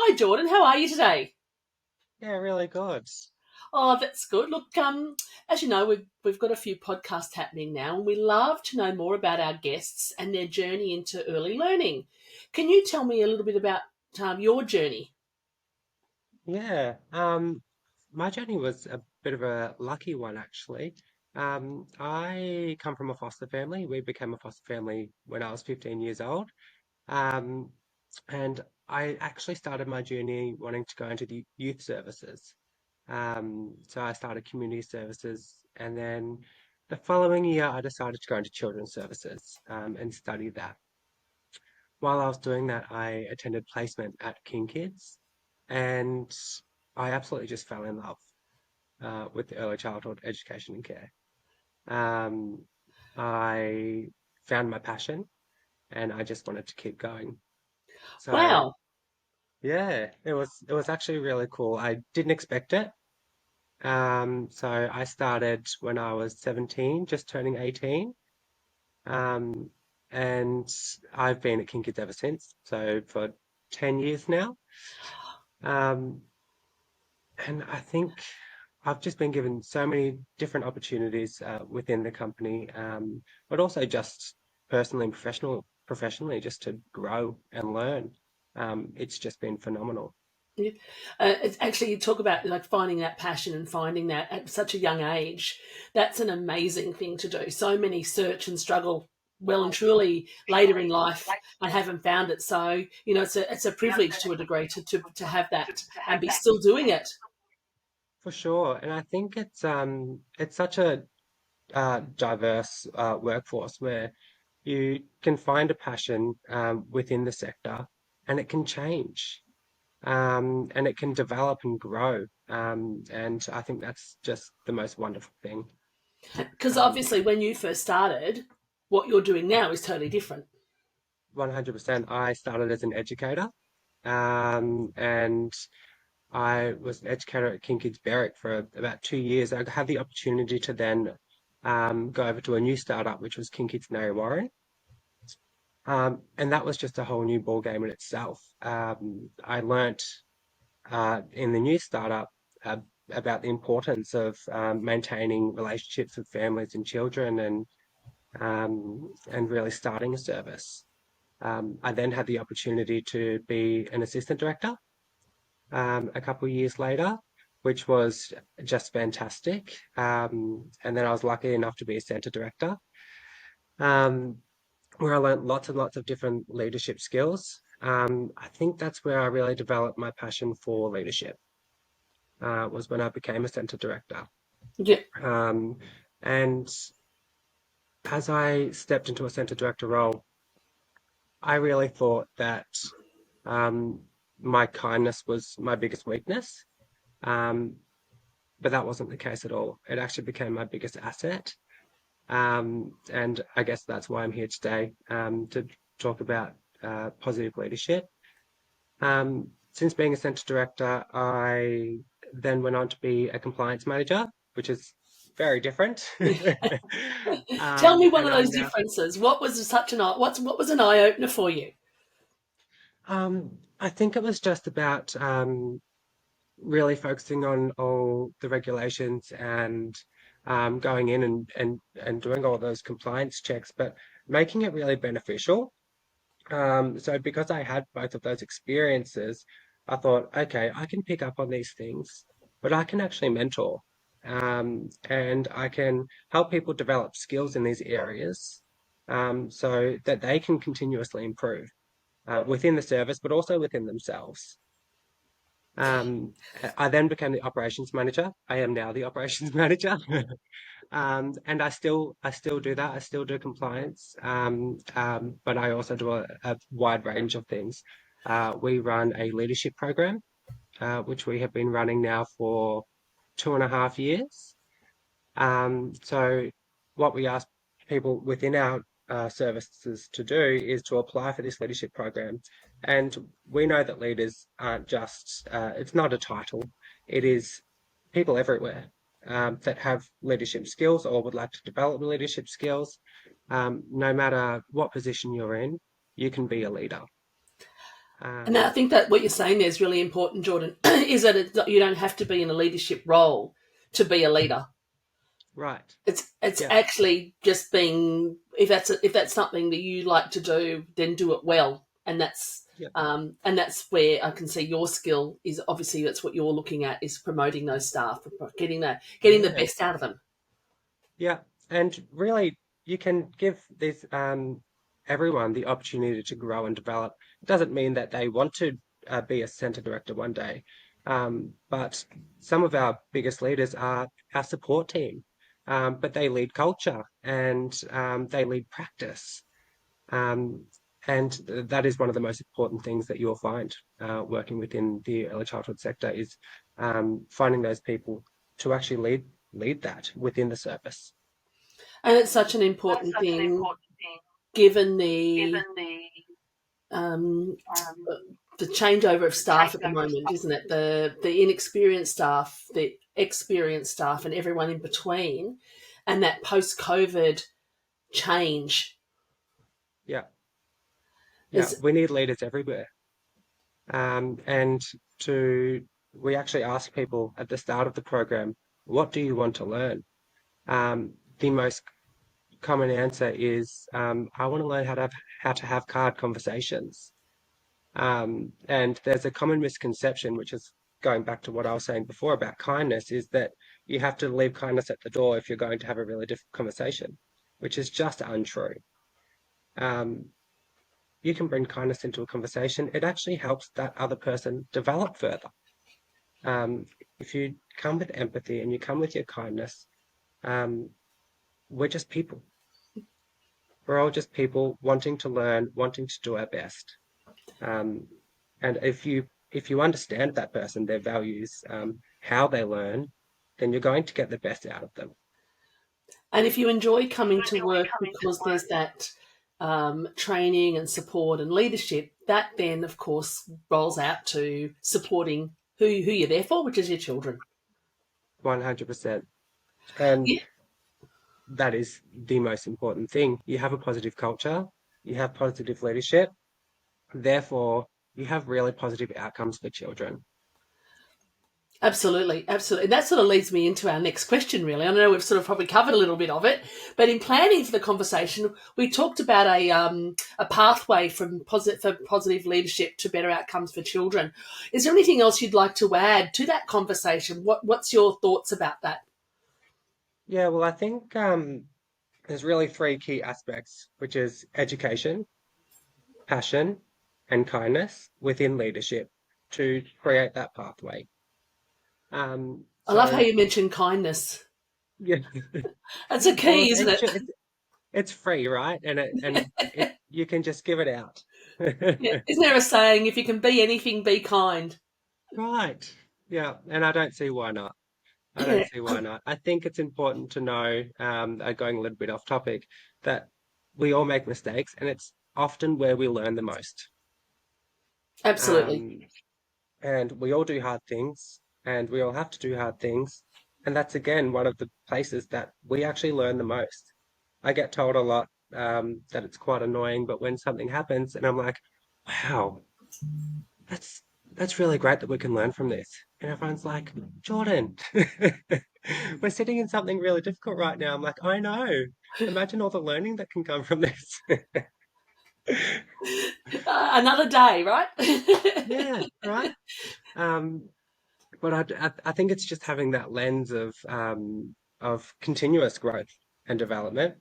Hi, Jordan. How are you today? Yeah, really good. Oh, that's good. Look, as you know, we've got a few podcasts happening now, and we love to know more about our guests and their journey into early learning. Can you tell me a little bit about your journey? Yeah, my journey was a bit of a lucky one, actually. I come from a foster family. We became a foster family when I was 15 years old. Um, and I actually started my journey wanting to go into the youth services. So I started community services, and then the following year, I decided to go into children's services, and study that. While I was doing that, I attended placement at KingKids, and I absolutely just fell in love with the early childhood education and care. Um, I found my passion, and I just wanted to keep going. So Wow. yeah, it was actually really cool. I didn't expect it. So I started when I was 17, just turning 18. Um, and I've been at KingKids ever since. So for 10 years now. Um, and I think I've just been given so many different opportunities within the company, but also just personally and professionally, just to grow and learn. It's just been phenomenal. Yeah. It's actually, you talk about like finding that passion and finding that at such a young age. That's an amazing thing to do. So many search and struggle well and truly later in life and haven't found it. So it's a privilege to a degree to have that and be still doing it. For sure, and I think it's such a diverse workforce where you can find a passion within the sector, and it can change. And it can develop and grow. And I think that's just the most wonderful thing. Because Um, obviously, when you first started, what you're doing now is totally different. 100%. I started as an educator, and I was an educator at KingKids Berwick for about 2 years. I had the opportunity to then go over to a new startup, which was KingKids Warren. And that was just a whole new ball game in itself. I learnt in the new startup uh, about the importance of maintaining relationships with families and children, and really starting a service. I then had the opportunity to be an assistant director a couple of years later, which was just fantastic. And then I was lucky enough to be a centre director, um, where I learnt lots and lots of different leadership skills. I think that's where I really developed my passion for leadership, was when I became a centre director. Yeah. Um, and as I stepped into a centre director role, I really thought that um, my kindness was my biggest weakness. Um, but that wasn't the case at all. It actually became my biggest asset. And I guess that's why I'm here today, to talk about positive leadership. Since being a centre director, I then went on to be a compliance manager, which is very different. Tell me one And of I'm those now, differences. What was such an what was an eye opener for you? I think it was just about really focusing on all the regulations and going in and doing all those compliance checks, but making it really beneficial. So because I had both of those experiences, I thought, okay, I can pick up on these things, but I can actually mentor, and I can help people develop skills in these areas, so that they can continuously improve within the service, but also within themselves. Um, I then became the operations manager. I am now the operations manager. And I still do that. I still do compliance, but I also do a wide range of things. We run a leadership program, which we have been running now for 2.5 years. So what we ask people within our services to do is to apply for this leadership program. And we know that leaders aren't just, it's not a title, it is people everywhere that have leadership skills or would like to develop leadership skills. No matter what position you're in, you can be a leader. And I Um, think that what you're saying there is really important, Jordan, is that you don't have to be in a leadership role to be a leader. right. It's Yeah. actually just being, if that's something that you like to do, then do it well, Yeah. and that's where I can see your skill is. Obviously, that's what you're looking at, is promoting those staff, getting the Yeah. best out of them. Yeah. And really, you can give this everyone the opportunity to grow and develop. It doesn't mean that they want to be a center director one day. But some of our biggest leaders are our support team. But they lead culture and they lead practice. Um, and that is one of the most important things that you'll find working within the early childhood sector is finding those people to actually lead that within the service. And it's such an That's important such an thing, important thing, given given the the um, the changeover of staff at the changeover of moment, stuff. isn't it? The inexperienced staff, the experienced staff, and everyone in between, and that post COVID change Yeah, yeah, is we need leaders everywhere. And to we actually ask people at the start of the program, what do you want to learn? The most common answer is, I want to learn how to have card conversations. And there's a common misconception, which is going back to what I was saying before about kindness, is that you have to leave kindness at the door if you're going to have a really difficult conversation, which is just untrue. Um, you can bring kindness into a conversation. It actually helps that other person develop further. Um, if you come with empathy and you come with your kindness, um, we're just people. We're all just people wanting to learn, wanting to do our best. Um, and if you understand that person, their values, how they learn, then you're going to get the best out of them. and if you enjoy coming to Enjoy work coming to because there's work. that training and support and leadership, that then of course rolls out to supporting who you're there for, which is your children. 100%. And Yeah, that is the most important thing. You have a positive culture, you have positive leadership, therefore you have really positive outcomes for children. absolutely, absolutely. That sort of leads me into our next question, really. I know we've sort of probably covered a little bit of it, but in planning for the conversation, we talked about a pathway from positive leadership to better outcomes for children. Is there anything else you'd like to add to that conversation? What's your thoughts about that? Yeah, well, I think there's really three key aspects, which is education, passion, and kindness within leadership to create that pathway. I love how So you mentioned kindness. yeah, That's a well, key, isn't it? it's free, right? And it you can just give it out. Yeah. Isn't there a saying, if you can be anything, be kind? Right. Yeah, and I don't see why not. I Yeah, don't see why not. I think it's important to know, going a little bit off topic, that we all make mistakes, and it's often where we learn the most. absolutely. Um, and we all do hard things, and we all have to do hard things. And that's again one of the places that we actually learn the most. I get told a lot that it's quite annoying, but when something happens, and I'm like, wow, that's that's really great that we can learn from this. And everyone's like, Jordan, we're sitting in something really difficult right now. I'm like, I know. Imagine all the learning that can come from this. Another day, right? Yeah, right. Um, but I think it's just having that lens of continuous growth and development.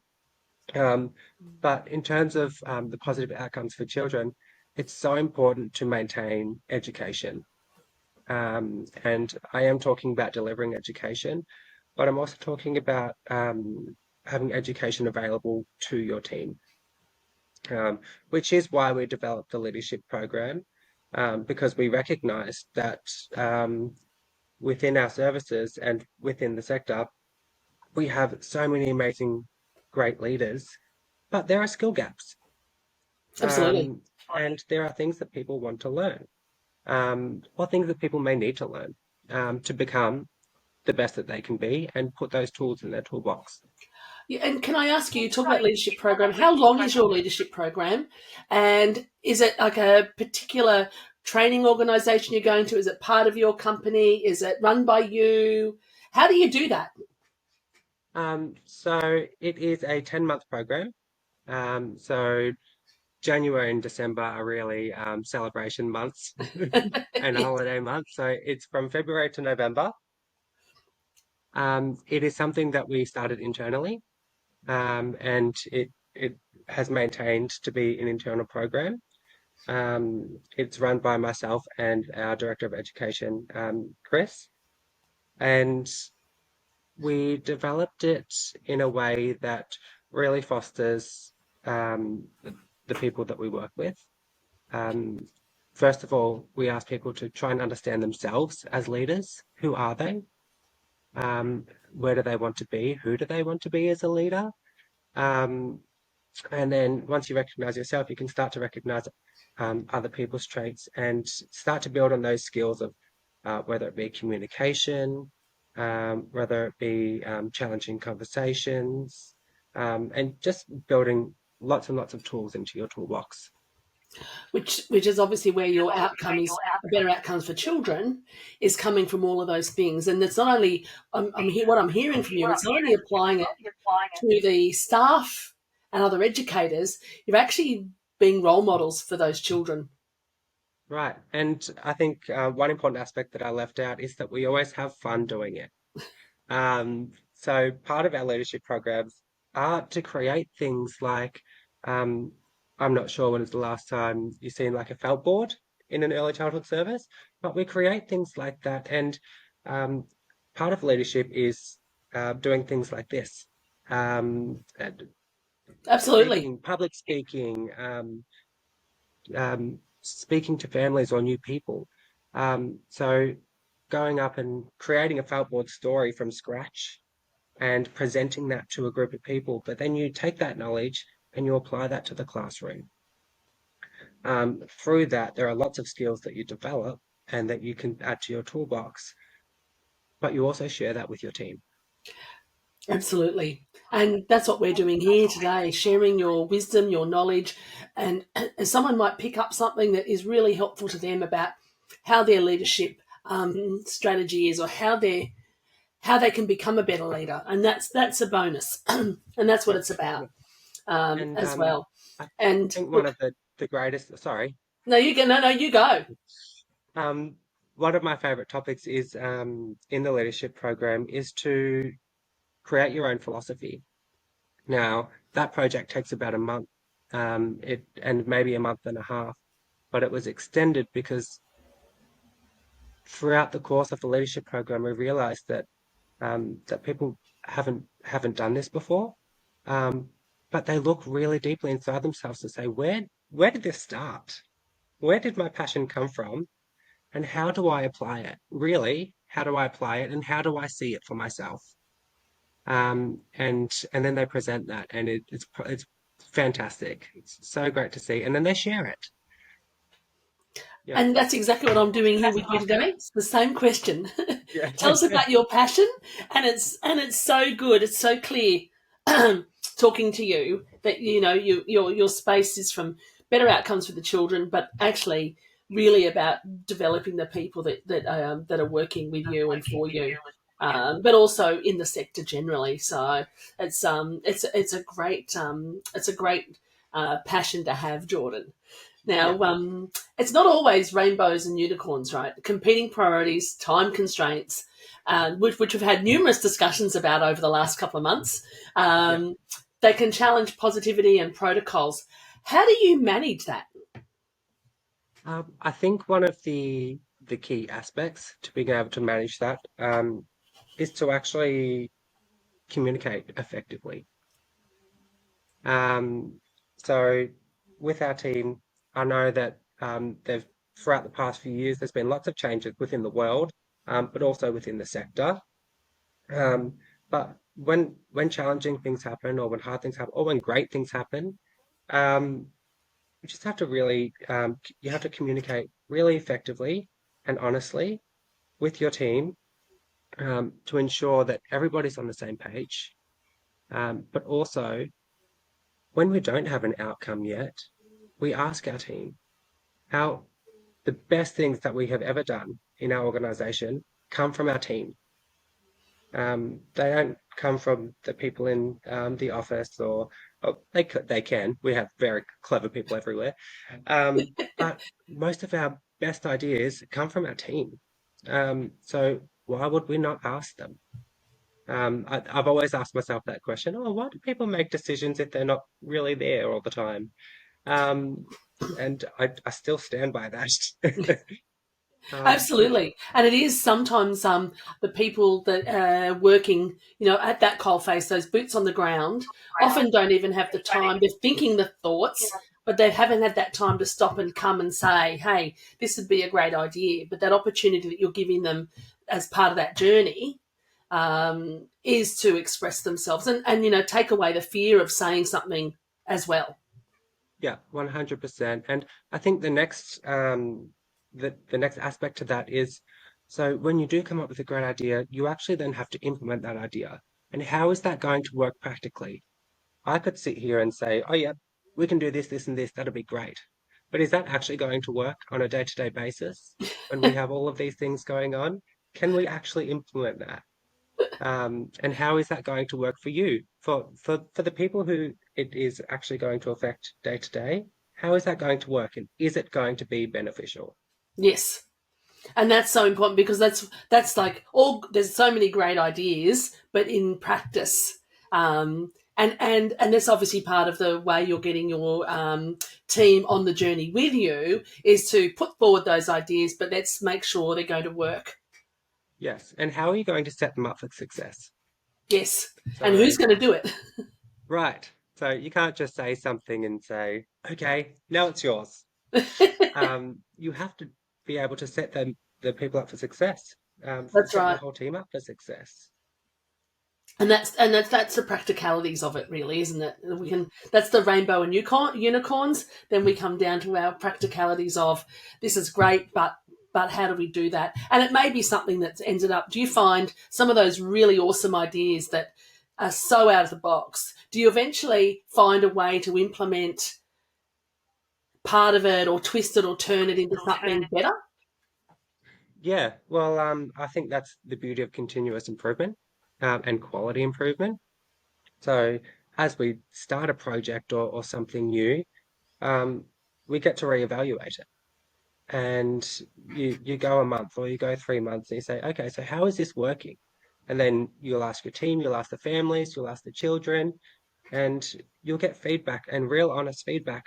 Um, but in terms of the positive outcomes for children, it's so important to maintain education. And I am talking about delivering education, but I'm also talking about having education available to your team, which is why we developed the leadership program, because we recognize that within our services and within the sector, we have so many amazing, great leaders, but there are skill gaps, Absolutely. and there are things that people want to learn, or things that people may need to learn to become the best that they can be and put those tools in their toolbox. Yeah, and can I ask you, you talk about leadership program, how long is your leadership program? And is it like a particular training organization you're going to? Is it part of your company? Is it run by you? How do you do that? So it is a 10-month program. So January and December are really celebration months and holiday months. So it's from February to November. It is something that we started internally, and it has maintained to be an internal program. It's run by myself and our Director of Education, Chris, and we developed it in a way that really fosters the people that we work with. Um, First of all, we ask people to try and understand themselves as leaders. Who are they? Where do they want to be? Who do they want to be as a leader? Um, and then once you recognize yourself, you can start to recognize other people's traits and start to build on those skills of whether it be communication, whether it be challenging conversations, and just building lots and lots of tools into your toolbox. Which is obviously where your outcome is better outcomes for children is coming from all of those things. And it's not only what I'm hearing from you. It's not only applying it to the staff and other educators. You're actually being role models for those children. Right. And I think one important aspect that I left out is that we always have fun doing it. So part of our leadership programs are to create things like, um, I'm not sure when it's the last time you've seen like a felt board in an early childhood service, but we create things like that. And um, part of leadership is doing things like this, and Absolutely. public speaking, speaking to families or new people. So going up and creating a felt board story from scratch and presenting that to a group of people, but then you take that knowledge and you apply that to the classroom. Through that, there are lots of skills that you develop and that you can add to your toolbox, but you also share that with your team. Absolutely. And that's what we're doing here today, sharing your wisdom, your knowledge, and someone might pick up something that is really helpful to them about how their leadership strategy is, or how they can become a better leader, and that's a bonus, and that's what Yeah, it's about yeah. And as well. I And think one look, of the greatest, sorry, no, you go, no, you go. um, one of my favorite topics is in the leadership program is to create your own philosophy. Now, that project takes about a month, it and maybe a month and a half, but it was extended because throughout the course of the leadership program, we realized that that people haven't done this before, um, but they look really deeply inside themselves to say, where did this start? Where did my passion come from? And how do I apply it? Really, how do I apply it? And how do I see it for myself? And then they present that, and it's fantastic. It's so great to see, and then they share it. Yeah, And that's exactly what I'm doing here with you today. It's the same question. yeah, Tell us about your passion, and it's so good. It's so clear talking to you that you know your space is from better outcomes for the children, but actually really about developing the people that are working with you and for you, but also in the sector generally. So it's a great passion to have, Jordan. yeah. Now, it's not always rainbows and unicorns, right? Competing priorities, time constraints, which we've had numerous discussions about over the last couple of months. Yeah. Um, they can challenge positivity and protocols. How do you manage that? I think one of the key aspects to being able to manage that is to actually communicate effectively. Um, so with our team, I know that they've throughout the past few years, there's been lots of changes within the world, but also within the sector. Um, but when challenging things happen, or when hard things happen, or when great things happen, um, you just have to really you have to communicate really effectively and honestly with your team to ensure that everybody's on the same page. But also, when we don't have an outcome yet, we ask our team how the best things that we have ever done in our organization come from our team. They don't come from the people in the office, or they can. We have very clever people everywhere, but most of our best ideas come from our team. So why would we not ask them? I've always asked myself that question. Oh, why do people make decisions if they're not really there all the time? Um, and I still stand by that. But Absolutely. And it is sometimes the people that are working, at that coalface, those boots on the ground, often don't even have the time. They're thinking the thoughts, but they haven't had that time to stop and come and say, hey, this would be a great idea. But that opportunity that you're giving them as part of that journey is to express themselves and, take away the fear of saying something as well. yeah, 100%. And I think the next aspect to that is, so when you do come up with a great idea, you actually then have to implement that idea. And how is that going to work practically? I could sit here and say, oh yeah, we can do this, this, and this, that'll be great. But is that actually going to work on a day-to-day basis when we have all of these things going on? Can we actually implement that? And how is that going to work for you? For the people who it is actually going to affect day to day, how is that going to work? And is it going to be beneficial? Yes. And that's so important because that's like all there's so many great ideas, but in practice, and that's obviously part of the way you're getting your team on the journey with you is to put forward those ideas, but let's make sure they're going to work. Yes. And how are you going to set them up for success? Yes, and So, who's going to do it? right. So you can't just say something and say, okay, now it's yours. You have to be able to set the people up for success, That's set your right. whole team up for success. And that's the practicalities of it, really, isn't it? We can that's the rainbow and unicorns. Then we come down to our practicalities of this is great, but how do we do that? And it may be something that's ended up. Do you find some of those really awesome ideas that are so out of the box? Do you eventually find a way to implement part of it, or twist it, or turn it into something better? Yeah, well, I think that's the beauty of continuous improvement, and quality improvement. So as we start a project or something new, um, we get to reevaluate it. And you go a month or you go 3 months and you say, okay, so how is this working? And then you'll ask your team, you'll ask the families, you'll ask the children, and you'll get feedback and real honest feedback.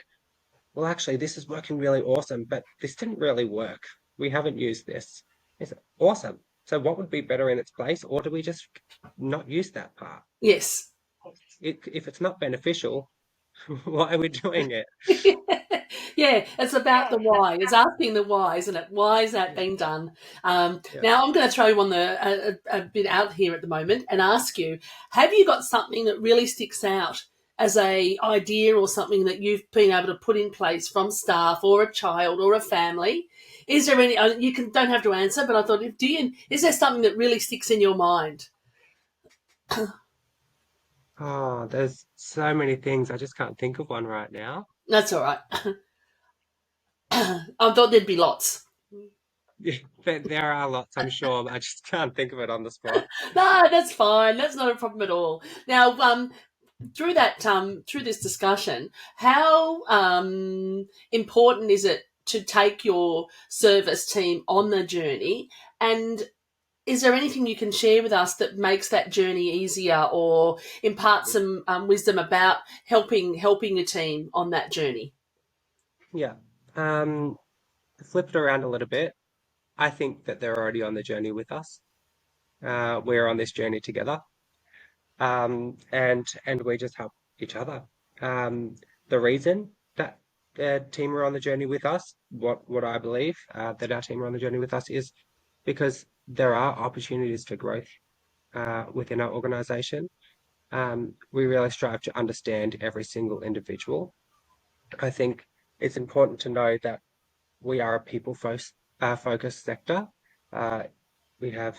Well, actually, this is working really awesome, but this didn't really work. We haven't used this. It's awesome. So what would be better in its place, or do we just not use that part? Yes. If it's not beneficial, why are we doing it? Yeah, it's about the why. It's asking the why, isn't it? Why is that Yeah, being done? yeah, Now, I'm going to throw you on a bit out here at the moment and ask you: have you got something that really sticks out as a idea or something that you've been able to put in place from staff or a child or a family? Is there any? You can don't have to answer, but I thought, is there something that really sticks in your mind? oh, there's so many things. I just can't think of one right now. That's all right. I thought there'd be lots. Yeah, there are lots, I'm sure, but I just can't think of it on the spot. No, that's fine. That's not a problem at all. Now, through this discussion, how important is it to take your service team on the journey? And is there anything you can share with us that makes that journey easier, or impart some wisdom about helping a team on that journey? Yeah. Um, Flip it around a little bit. I think that they're already on the journey with us. We're on this journey together. And we just help each other. The reason that the team are on the journey with us, what I believe that our team are on the journey with us is because there are opportunities for growth within our organization. We really strive to understand every single individual. I think it's important to know that we are a people focused sector. Uh, we have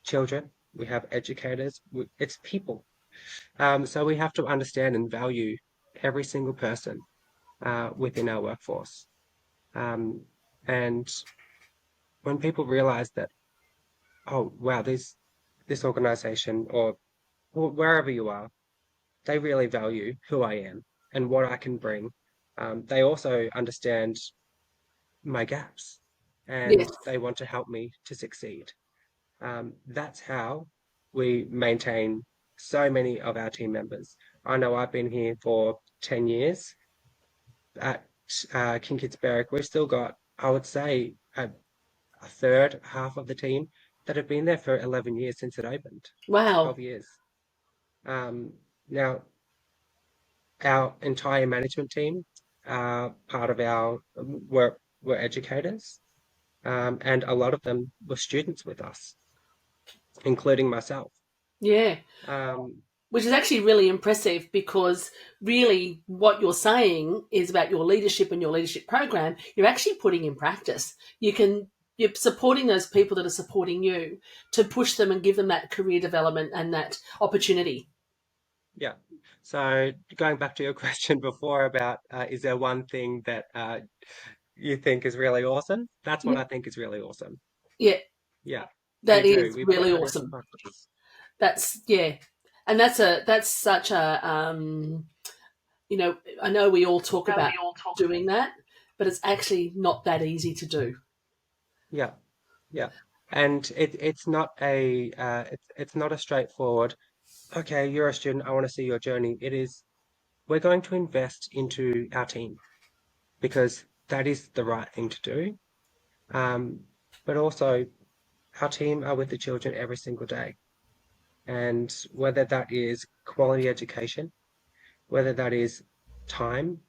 children, we have educators, it's people. So we have to understand and value every single person within our workforce. Um, and when people realize that, oh, wow, this organization or wherever you are, they really value who I am and what I can bring. They also understand my gaps Yes. and they want to help me to succeed. That's how we maintain so many of our team members. I know I've been here for 10 years at KingKids Barrack. We've still got, I would say, a third, half of the team that have been there for 11 years since it opened, Wow. 12 years. Um, Now, our entire management team, part of our were educators, and a lot of them were students with us, including myself. Yeah. Um, Which is actually really impressive because really what you're saying is about your leadership and your leadership program, you're actually putting in practice. You're supporting those people that are supporting you to push them and give them that career development and that opportunity. yeah. So going back to your question before about is there one thing that you think is really awesome? That's what Yeah, I think is really awesome. yeah, Yeah, we that do. is We put really that into awesome. practice. That's yeah. And that's such a I know we all talk about doing that, but it's actually not that easy to do. Yeah, yeah. And it's not a it's not a straightforward, okay, you're a student, I want to see your journey. It is, we're going to invest into our team because that is the right thing to do. Um, but also, our team are with the children every single day. And whether that is quality education, whether that is time,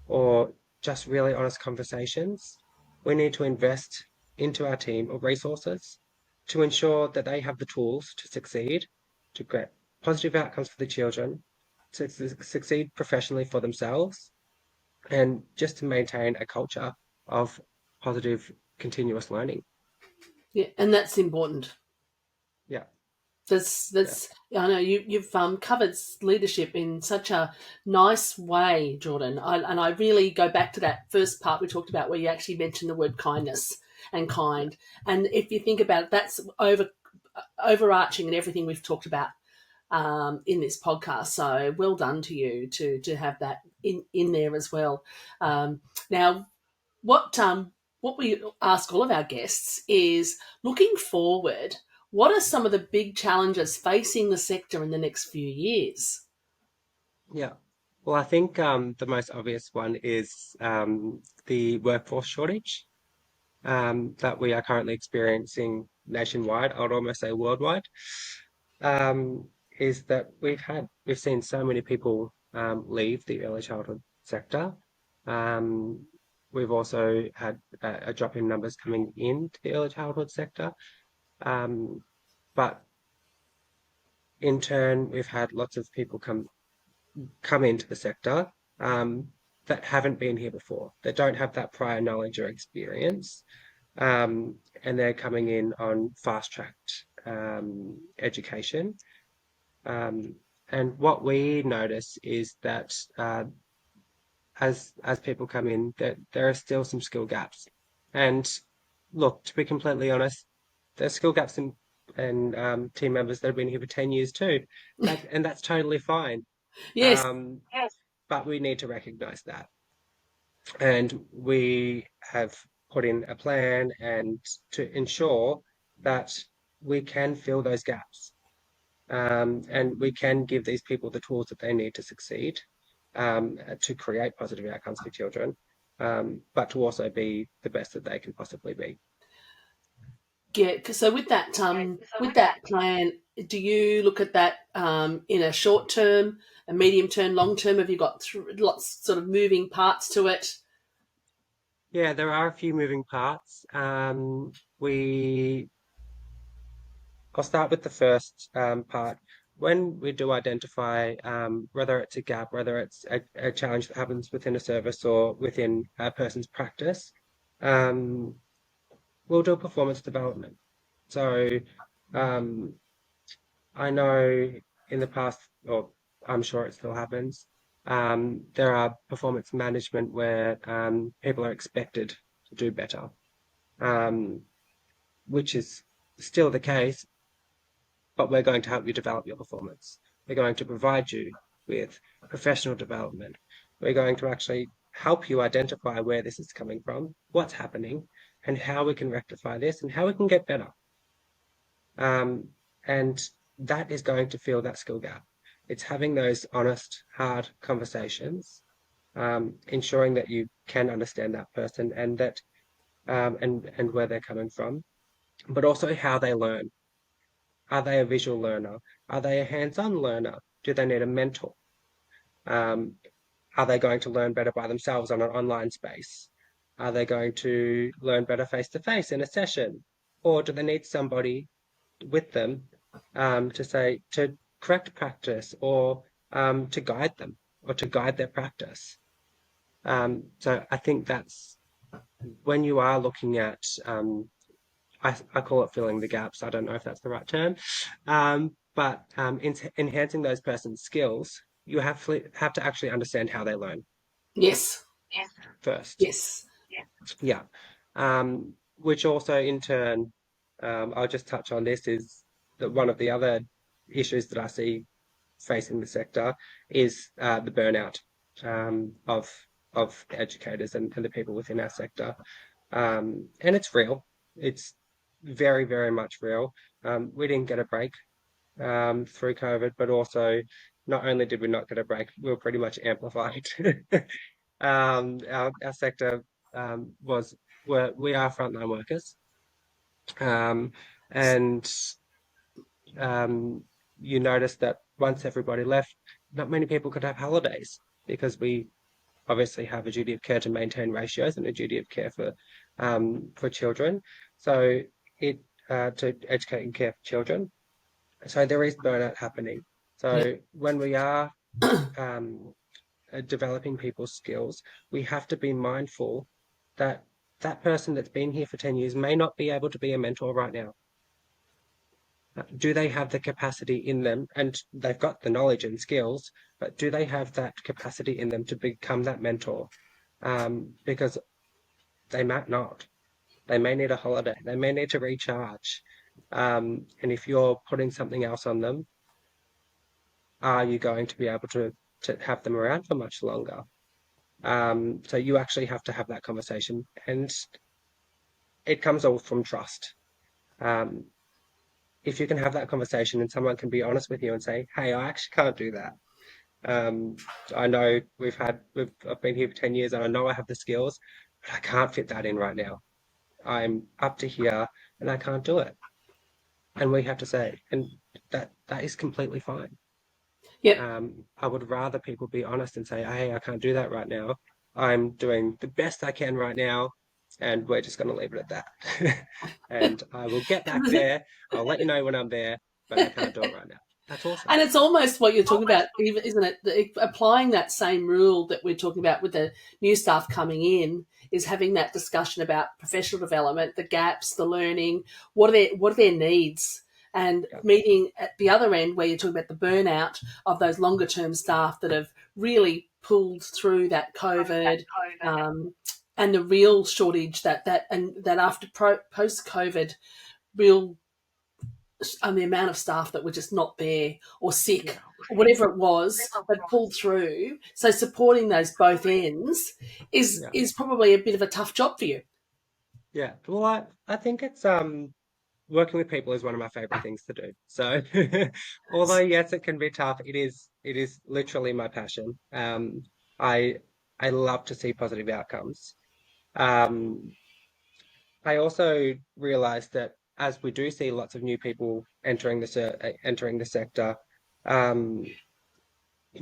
or just really honest conversations, we need to invest into our team of resources to ensure that they have the tools to succeed, to get positive outcomes for the children, to succeed professionally for themselves, and just to maintain a culture of positive, continuous learning. Yeah, and that's important. Yeah, yeah, That's I know you've covered leadership in such a nice way, Jordan. And I really go back to that first part we talked about where you actually mentioned the word kindness and yeah, kind. And if you think about it, that's overarching in everything we've talked about in this podcast. So well done to you to have that in there as well. Now, what what we ask all of our guests is looking forward, what are some of the big challenges facing the sector in the next few years? yeah. Well, I think the most obvious one is the workforce shortage that we are currently experiencing nationwide. I would almost say worldwide. Is that we've seen so many people leave the early childhood sector. Um, we've also had a drop in numbers coming into the early childhood sector. Um, but in turn, we've had lots of people come into the sector um, that haven't been here before, that don't have that prior knowledge or experience, and they're coming in on fast-tracked education. Um, and what we notice is that as people come in, that there are still some skill gaps. And look, to be completely honest, there's skill gaps in team members that have been here for 10 years too. That's totally fine. Yes, Um, but we need to recognize that. And we have put in a plan and to ensure that we can fill those gaps. And we can give these people the tools that they need to succeed, to create positive outcomes for children, but to also be the best that they can possibly be. yeah. So with that plan, do you look at that in a short term, a medium term, long term? Have you got lots sort of moving parts to it? Yeah, there are a few moving parts. We I'll start with the first part. When we do identify whether it's a gap, whether it's a challenge that happens within a service or within a person's practice, um, we'll do performance development. So um, I know in the past or I'm sure it still happens. There are performance management where people are expected to do better, um, which is still the case, but we're going to help you develop your performance. We're going to provide you with professional development. We're going to actually help you identify where this is coming from, what's happening, and how we can rectify this and how we can get better. Um, and that is going to fill that skill gap. It's having those honest, hard conversations, ensuring that you can understand that person and that and where they're coming from, but also how they learn. Are they a visual learner? Are they a hands-on learner? Do they need a mentor? Um, are they going to learn better by themselves on an online space? Are they going to learn better face to face in a session? Or do they need somebody with them to say, to correct practice or to guide them or to guide their practice? So I think that's when you are looking at I call it filling the gaps. I don't know if that's the right term, but enhancing those person's skills, you have to actually understand how they learn Yes. first. Yes. Yeah, which also in turn, I'll just touch on this is that one of the other issues that I see facing the sector is the burnout of educators and the people within our sector, and it's real. It's very, very much real. We didn't get a break through COVID, but also not only did we not get a break, we were pretty much amplified. Our sector we are frontline workers, um, and um, you notice that once everybody left, not many people could have holidays because we obviously have a duty of care to maintain ratios and a duty of care for children. So it to educate and care for children. So there is burnout happening. Yeah. So when we are um, developing people's skills, we have to be mindful that that person that's been here for 10 years may not be able to be a mentor right now. Do they have the capacity in them? And they've got the knowledge and skills, but do they have that capacity in them to become that mentor? Because they might not. They may need a holiday. They may need to recharge. And if you're putting something else on them, are you going to be able to have them around for much longer? So you actually have to have that conversation, and it comes all from trust. Um, if you can have that conversation and someone can be honest with you and say, "Hey, I actually can't do that. Um, I know I've been here for 10 years and I know I have the skills, but I can't fit that in right now. I'm up to here and I can't do it." And we have to say, and that is completely fine. Yep. I would rather people be honest and say, "Hey, I can't do that right now. I'm doing the best I can right now, and we're just going to leave it at that." And I will get back there. I'll let you know when I'm there, but I can't do it right now. That's awesome. And it's almost what you're talking about, isn't it? Applying that same rule that we're talking about with the new staff coming in is having that discussion about professional development, the gaps, the learning, what are their needs, and Yeah, meeting at the other end where you're talking about the burnout of those longer term staff that have really pulled through that COVID, and the real shortage that after post COVID, real and the amount of staff that were just not there or sick yeah, or whatever it was that pulled through. So supporting those both ends is yeah, is probably a bit of a tough job for you. yeah. Well, I think it's working with people is one of my favorite things to do. So although yes, it can be tough, it is literally my passion. I I love to see positive outcomes. Um, I also realized that as we do see lots of new people entering the sector, um,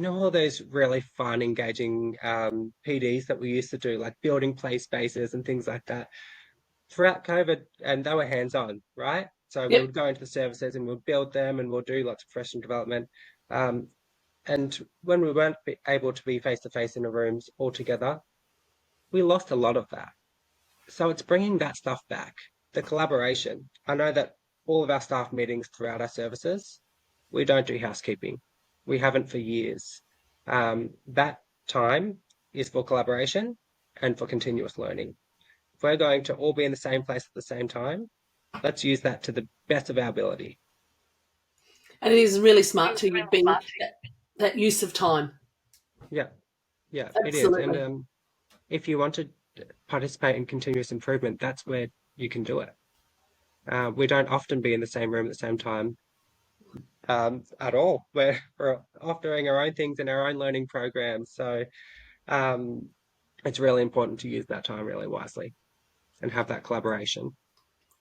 all those really fun, engaging PDs that we used to do, like building play spaces and things like that. Throughout COVID, and they were hands-on, right? So we Yep. would go into the services and we'll build them and we'll do lots of professional development. Um, and when we weren't able to be face to face in the rooms all together, we lost a lot of that. So it's bringing that stuff back, the collaboration. I know that all of our staff meetings throughout our services, we don't do housekeeping. We haven't for years. That time is for collaboration and for continuous learning. If we're going to all be in the same place at the same time, let's use that to the best of our ability. And it is really smart to you being that use of time. Yeah, yeah, it is. And Absolutely. if you want to participate in continuous improvement, that's where you can do it. We don't often be in the same room at the same time at all. We're off doing our own things in our own learning programs. So um, it's really important to use that time really wisely and have that collaboration.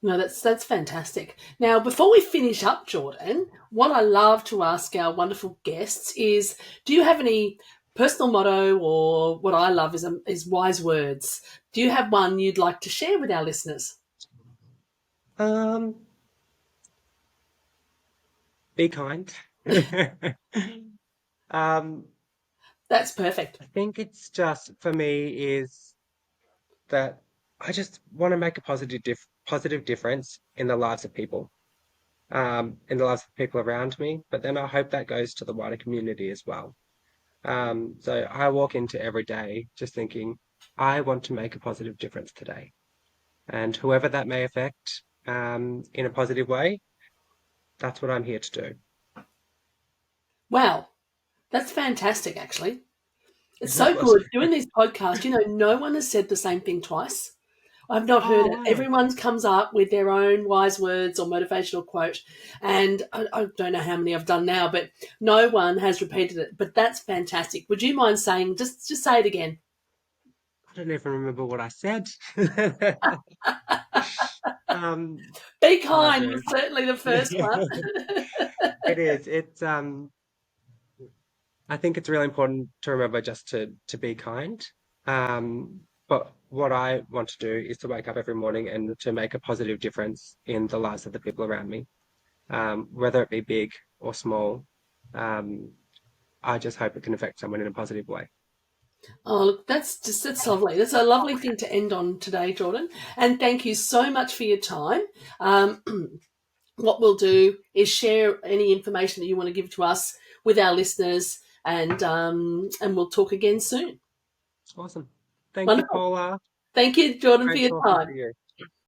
No, that's fantastic. Now, before we finish up, Jordan, what I love to ask our wonderful guests is, do you have any personal motto, or what I love is wise words? Do you have one you'd like to share with our listeners? Um, be kind. Um, That's perfect. I think it's just for me is that I just want to make a positive difference in the lives of people, in the lives of people around me. But then I hope that goes to the wider community as well. So I walk into every day just thinking, I want to make a positive difference today, and whoever that may affect, in a positive way, that's what I'm here to do. Wow, that's fantastic, actually. It's That so was, good doing these podcasts. No one has said the same thing twice. I've not heard oh it. wow. Everyone comes up with their own wise words or motivational quote, and I don't know how many I've done now, but no one has repeated it. But that's fantastic. Would you mind saying, just say it again? I don't even remember what I said. um, Be oh kind dear. was certainly the first one. It is. I think it's really important to remember just to be kind. But what I want to do is to wake up every morning and to make a positive difference in the lives of the people around me, whether it be big or small. Um, I just hope it can affect someone in a positive way. Oh, look, that's lovely. That's a lovely thing to end on today, Jordan. And thank you so much for your time. Um, what we'll do is share any information that you want to give to us with our listeners, and we'll talk again soon. Awesome. Thank you, Wonderful. Paula. Thank you, Jordan, for Great your talking to time. you.